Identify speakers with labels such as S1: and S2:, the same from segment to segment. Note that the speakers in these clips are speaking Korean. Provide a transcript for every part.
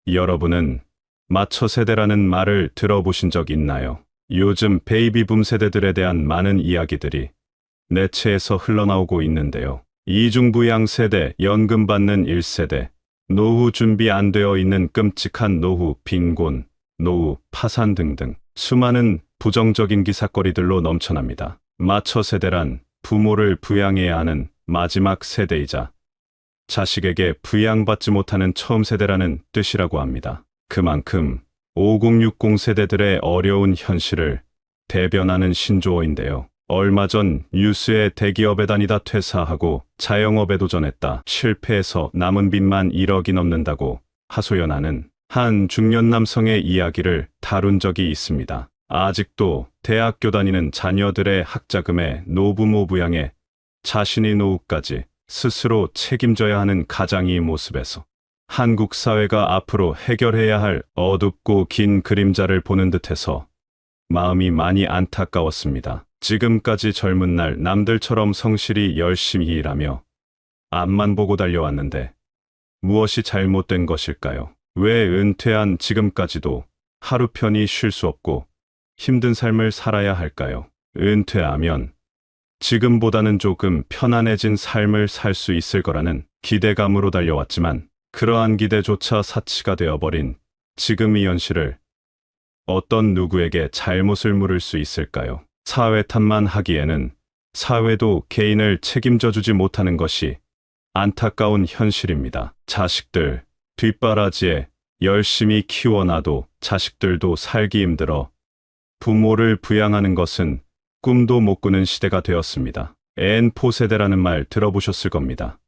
S1: 여러분은 마처 세대라는 말을 들어보신 적 있나요? 요즘 베이비붐 세대들에 대한 많은 이야기들이 매체에서 흘러나오고 있는데요. 이중부양 세대, 연금 받는 1세대, 노후 준비 안 되어 있는 끔찍한 노후 빈곤, 노후 파산 등등 수많은 부정적인 기사거리들로 넘쳐납니다. 마처 세대란 부모를 부양해야 하는 마지막 세대이자 자식에게 부양받지 못하는 처음 세대라는 뜻이라고 합니다. 그만큼 5060 세대들의 어려운 현실을 대변하는 신조어인데요. 얼마 전 뉴스에 대기업에 다니다 퇴사하고 자영업에 도전했다. 실패해서 남은 빚만 1억이 넘는다고 하소연하는 한 중년 남성의 이야기를 다룬 적이 있습니다. 아직도 대학교 다니는 자녀들의 학자금에 노부모 부양에 자신의 노후까지 스스로 책임져야 하는 가장의 모습에서 한국 사회가 앞으로 해결해야 할 어둡고 긴 그림자를 보는 듯해서 마음이 많이 안타까웠습니다. 지금까지 젊은 날 남들처럼 성실히 열심히 일하며 앞만 보고 달려왔는데 무엇이 잘못된 것일까요? 왜 은퇴한 지금까지도 하루 편히 쉴 수 없고 힘든 삶을 살아야 할까요? 은퇴하면 지금보다는 조금 편안해진 삶을 살 수 있을 거라는 기대감으로 달려왔지만 그러한 기대조차 사치가 되어버린 지금의 현실을 어떤 누구에게 잘못을 물을 수 있을까요? 사회 탓만 하기에는 사회도 개인을 책임져 주지 못하는 것이 안타까운 현실입니다. 자식들 뒷바라지에 열심히 키워놔도 자식들도 살기 힘들어 부모를 부양하는 것은 꿈도 못 꾸는 시대가 되었습니다. N4 세대라는 말 들어보셨을 겁니다.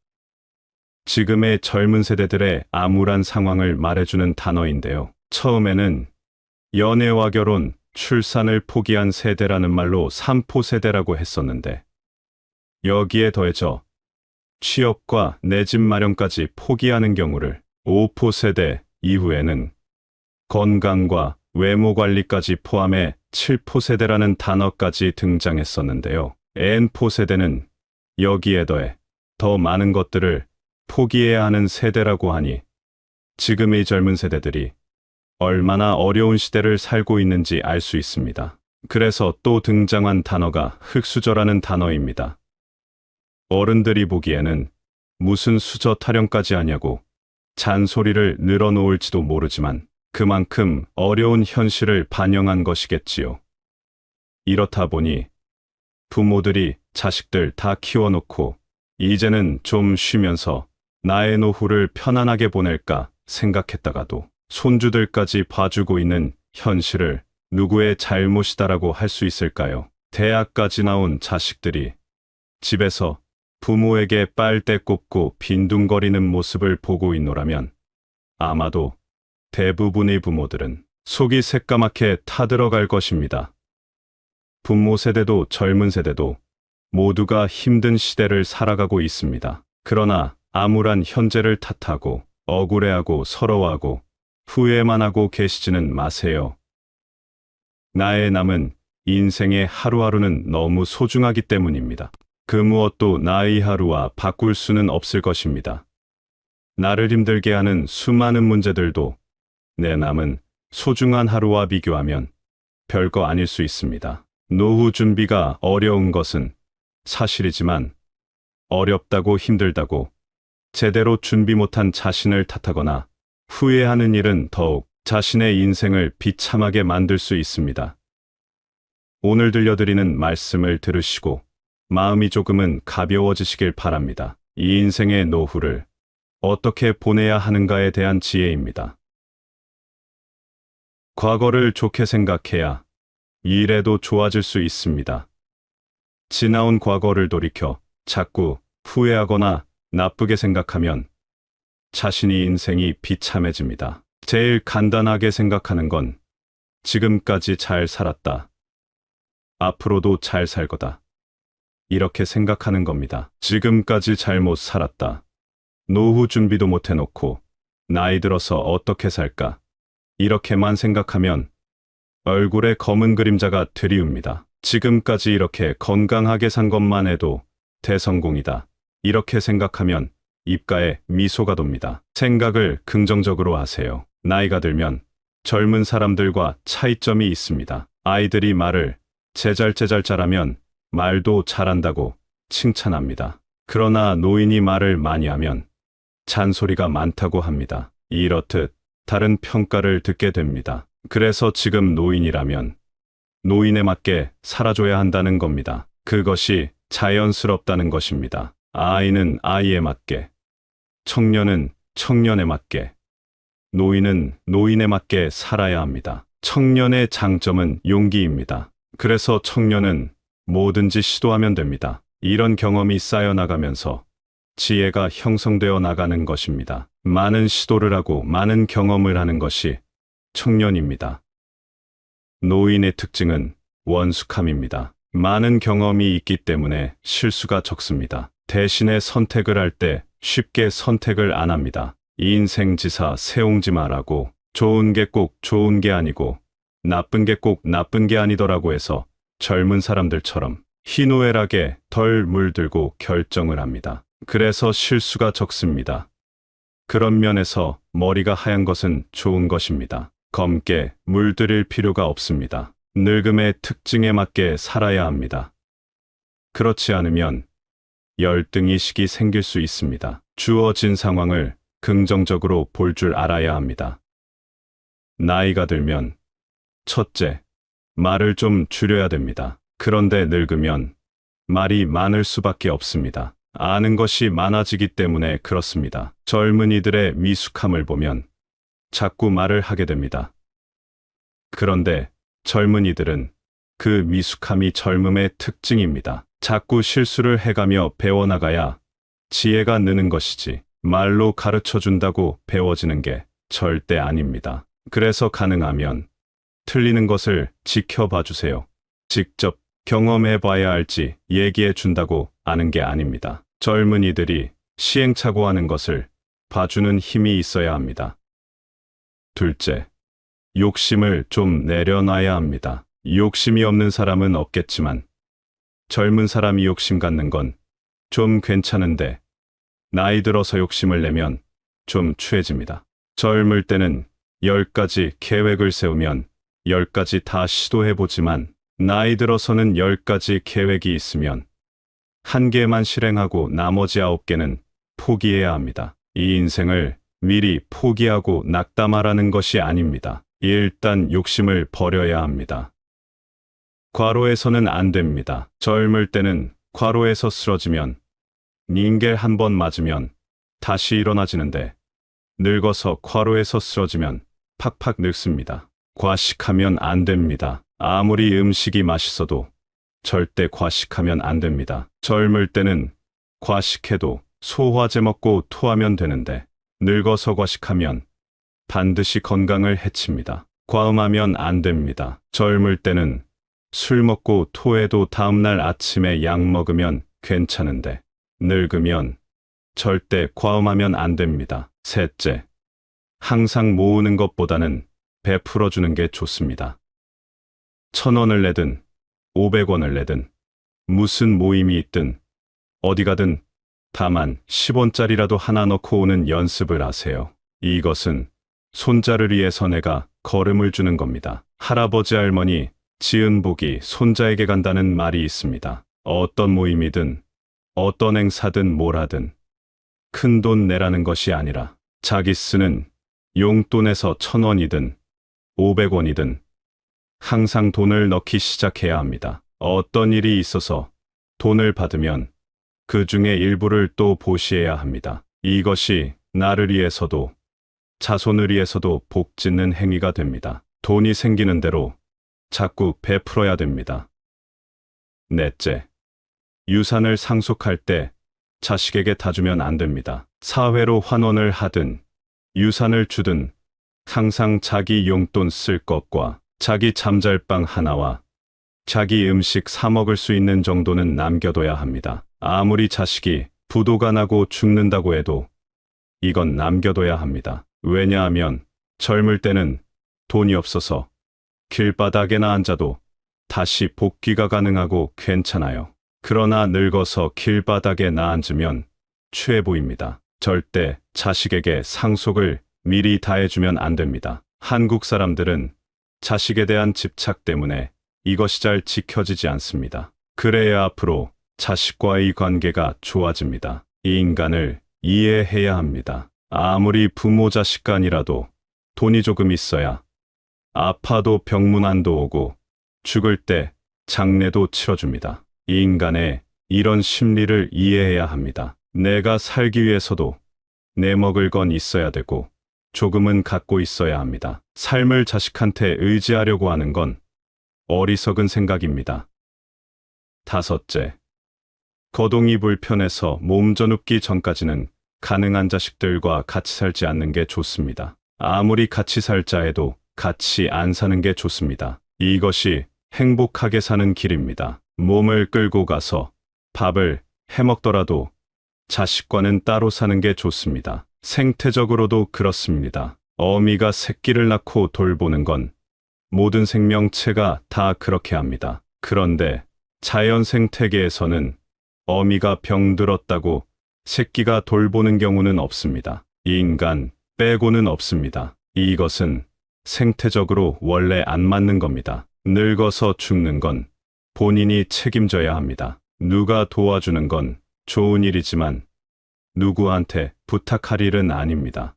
S1: 지금의 젊은 세대들의 암울한 상황을 말해주는 단어인데요. 처음에는 연애와 결혼, 출산을 포기한 세대라는 말로 3포 세대라고 했었는데 여기에 더해져 취업과 내 집 마련까지 포기하는 경우를 5포 세대 이후에는 건강과 외모 관리까지 포함해 7포 세대라는 단어까지 등장했었는데요. N포 세대는 여기에 더해 더 많은 것들을 포기해야 하는 세대라고 하니 지금의 젊은 세대들이 얼마나 어려운 시대를 살고 있는지 알 수 있습니다. 그래서 또 등장한 단어가 흙수저라는 단어입니다. 어른들이 보기에는 무슨 수저 타령까지 하냐고 잔소리를 늘어놓을지도 모르지만 그만큼 어려운 현실을 반영한 것이겠지요. 이렇다 보니 부모들이 자식들 다 키워놓고 이제는 좀 쉬면서 나의 노후를 편안하게 보낼까 생각했다가도 손주들까지 봐주고 있는 현실을 누구의 잘못이다라고 할 수 있을까요? 대학까지 나온 자식들이 집에서 부모에게 빨대 꼽고 빈둥거리는 모습을 보고 있노라면 아마도 대부분의 부모들은 속이 새까맣게 타들어갈 것입니다. 부모 세대도 젊은 세대도 모두가 힘든 시대를 살아가고 있습니다. 그러나 암울한 현재를 탓하고 억울해하고 서러워하고 후회만 하고 계시지는 마세요. 나의 남은 인생의 하루하루는 너무 소중하기 때문입니다. 그 무엇도 나의 하루와 바꿀 수는 없을 것입니다. 나를 힘들게 하는 수많은 문제들도 내 남은 소중한 하루와 비교하면 별거 아닐 수 있습니다. 노후 준비가 어려운 것은 사실이지만 어렵다고 힘들다고 제대로 준비 못한 자신을 탓하거나 후회하는 일은 더욱 자신의 인생을 비참하게 만들 수 있습니다. 오늘 들려드리는 말씀을 들으시고 마음이 조금은 가벼워지시길 바랍니다. 이 인생의 노후를 어떻게 보내야 하는가에 대한 지혜입니다. 과거를 좋게 생각해야 미래도 좋아질 수 있습니다. 지나온 과거를 돌이켜 자꾸 후회하거나 나쁘게 생각하면 자신의 인생이 비참해집니다. 제일 간단하게 생각하는 건 지금까지 잘 살았다. 앞으로도 잘 살 거다. 이렇게 생각하는 겁니다. 지금까지 잘못 살았다. 노후 준비도 못 해놓고 나이 들어서 어떻게 살까? 이렇게만 생각하면 얼굴에 검은 그림자가 드리웁니다. 지금까지 이렇게 건강하게 산 것만 해도 대성공이다. 이렇게 생각하면 입가에 미소가 돕니다. 생각을 긍정적으로 하세요. 나이가 들면 젊은 사람들과 차이점이 있습니다. 아이들이 말을 제잘제잘 잘하면 말도 잘한다고 칭찬합니다. 그러나 노인이 말을 많이 하면 잔소리가 많다고 합니다. 이렇듯 다른 평가를 듣게 됩니다. 그래서 지금 노인이라면 노인에 맞게 살아줘야 한다는 겁니다. 그것이 자연스럽다는 것입니다. 아이는 아이에 맞게, 청년은 청년에 맞게, 노인은 노인에 맞게 살아야 합니다. 청년의 장점은 용기입니다. 그래서 청년은 뭐든지 시도하면 됩니다. 이런 경험이 쌓여나가면서 지혜가 형성되어 나가는 것입니다. 많은 시도를 하고 많은 경험을 하는 것이 청년입니다. 노인의 특징은 원숙함입니다. 많은 경험이 있기 때문에 실수가 적습니다. 대신에 선택을 할 때 쉽게 선택을 안 합니다. 인생지사 세옹지마라고 좋은 게 꼭 좋은 게 아니고 나쁜 게 꼭 나쁜 게 아니더라고 해서 젊은 사람들처럼 희노애락에 덜 물들고 결정을 합니다. 그래서 실수가 적습니다. 그런 면에서 머리가 하얀 것은 좋은 것입니다. 검게 물들일 필요가 없습니다. 늙음의 특징에 맞게 살아야 합니다. 그렇지 않으면 열등의식이 생길 수 있습니다. 주어진 상황을 긍정적으로 볼 줄 알아야 합니다. 나이가 들면 첫째, 말을 좀 줄여야 됩니다. 그런데 늙으면 말이 많을 수밖에 없습니다. 아는 것이 많아지기 때문에 그렇습니다. 젊은이들의 미숙함을 보면 자꾸 말을 하게 됩니다. 그런데 젊은이들은 그 미숙함이 젊음의 특징입니다. 자꾸 실수를 해가며 배워나가야 지혜가 느는 것이지 말로 가르쳐준다고 배워지는 게 절대 아닙니다. 그래서 가능하면 틀리는 것을 지켜봐 주세요. 직접 경험해 봐야 알지 얘기해 준다고 아는 게 아닙니다. 젊은이들이 시행착오하는 것을 봐주는 힘이 있어야 합니다. 둘째, 욕심을 좀 내려놔야 합니다. 욕심이 없는 사람은 없겠지만 젊은 사람이 욕심 갖는 건 좀 괜찮은데 나이 들어서 욕심을 내면 좀 추해집니다. 젊을 때는 10가지 계획을 세우면 10가지 다 시도해보지만 나이 들어서는 10가지 계획이 있으면 1개만 실행하고 나머지 9개는 포기해야 합니다. 이 인생을 미리 포기하고 낙담하라는 것이 아닙니다. 일단 욕심을 버려야 합니다. 과로해서는 안 됩니다. 젊을 때는 과로해서 쓰러지면 닌겔 한 번 맞으면 다시 일어나지는데 늙어서 과로해서 쓰러지면 팍팍 늙습니다. 과식하면 안 됩니다. 아무리 음식이 맛있어도 절대 과식하면 안 됩니다. 젊을 때는 과식해도 소화제 먹고 토하면 되는데 늙어서 과식하면 반드시 건강을 해칩니다. 과음하면 안 됩니다. 젊을 때는 술 먹고 토해도 다음날 아침에 약 먹으면 괜찮은데 늙으면 절대 과음하면 안 됩니다. 셋째, 항상 모으는 것보다는 베풀어 주는 게 좋습니다. 1,000원을 내든 500원을 내든 무슨 모임이 있든 어디 가든 다만 10원짜리라도 하나 넣고 오는 연습을 하세요. 이것은 손자를 위해서 내가 걸음을 주는 겁니다. 할아버지 할머니 지은 복이 손자에게 간다는 말이 있습니다. 어떤 모임이든 어떤 행사든 뭘 하든 큰 돈 내라는 것이 아니라 자기 쓰는 용돈에서 1,000원이든 500원이든 항상 돈을 넣기 시작해야 합니다. 어떤 일이 있어서 돈을 받으면 그 중에 일부를 또 보시해야 합니다. 이것이 나를 위해서도 자손을 위해서도 복 짓는 행위가 됩니다. 돈이 생기는 대로 자꾸 베풀어야 됩니다. 넷째, 유산을 상속할 때 자식에게 다 주면 안 됩니다. 사회로 환원을 하든 유산을 주든 항상 자기 용돈 쓸 것과 자기 잠잘 방 하나와 자기 음식 사 먹을 수 있는 정도는 남겨둬야 합니다. 아무리 자식이 부도가 나고 죽는다고 해도 이건 남겨둬야 합니다. 왜냐하면 젊을 때는 돈이 없어서 길바닥에나 앉아도 다시 복귀가 가능하고 괜찮아요. 그러나 늙어서 길바닥에 나 앉으면 취해 보입니다. 절대 자식에게 상속을 미리 다 해주면 안 됩니다. 한국 사람들은 자식에 대한 집착 때문에 이것이 잘 지켜지지 않습니다. 그래야 앞으로 자식과의 관계가 좋아집니다. 이 인간을 이해해야 합니다. 아무리 부모 자식 간이라도 돈이 조금 있어야 아파도 병문안도 오고 죽을 때 장례도 치러줍니다. 이 인간의 이런 심리를 이해해야 합니다. 내가 살기 위해서도 내 먹을 건 있어야 되고 조금은 갖고 있어야 합니다. 삶을 자식한테 의지하려고 하는 건 어리석은 생각입니다. 다섯째, 거동이 불편해서 몸져 눕기 전까지는 가능한 자식들과 같이 살지 않는 게 좋습니다. 아무리 같이 살자 해도 같이 안 사는 게 좋습니다. 이것이 행복하게 사는 길입니다. 몸을 끌고 가서 밥을 해먹더라도 자식과는 따로 사는 게 좋습니다. 생태적으로도 그렇습니다. 어미가 새끼를 낳고 돌보는 건 모든 생명체가 다 그렇게 합니다. 그런데 자연 생태계에서는 어미가 병들었다고 새끼가 돌보는 경우는 없습니다. 인간 빼고는 없습니다. 이것은 생태적으로 원래 안 맞는 겁니다. 늙어서 죽는 건 본인이 책임져야 합니다. 누가 도와주는 건 좋은 일이지만 누구한테 부탁할 일은 아닙니다.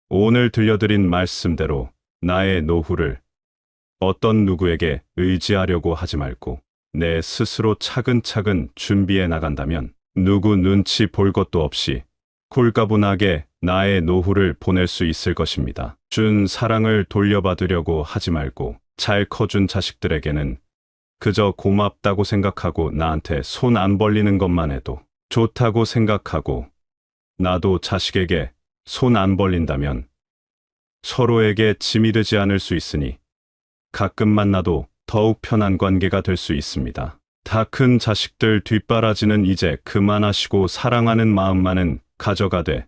S1: 오늘 들려드린 말씀대로 나의 노후를 어떤 누구에게 의지하려고 하지 말고 내 스스로 차근차근 준비해 나간다면 누구 눈치 볼 것도 없이 홀가분하게 나의 노후를 보낼 수 있을 것입니다. 준 사랑을 돌려받으려고 하지 말고 잘 커준 자식들에게는 그저 고맙다고 생각하고 나한테 손 안 벌리는 것만 해도 좋다고 생각하고 나도 자식에게 손 안 벌린다면 서로에게 짐이 되지 않을 수 있으니 가끔 만나도 더욱 편한 관계가 될 수 있습니다. 다 큰 자식들 뒷바라지는 이제 그만하시고 사랑하는 마음만은 가져가되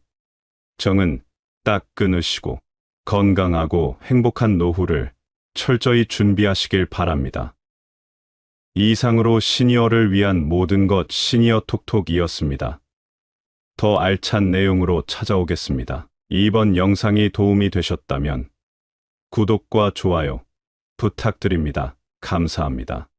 S1: 정은 딱 끊으시고 건강하고 행복한 노후를 철저히 준비하시길 바랍니다. 이상으로 시니어를 위한 모든 것 시니어 톡톡이었습니다. 더 알찬 내용으로 찾아오겠습니다. 이번 영상이 도움이 되셨다면 구독과 좋아요 부탁드립니다. 감사합니다.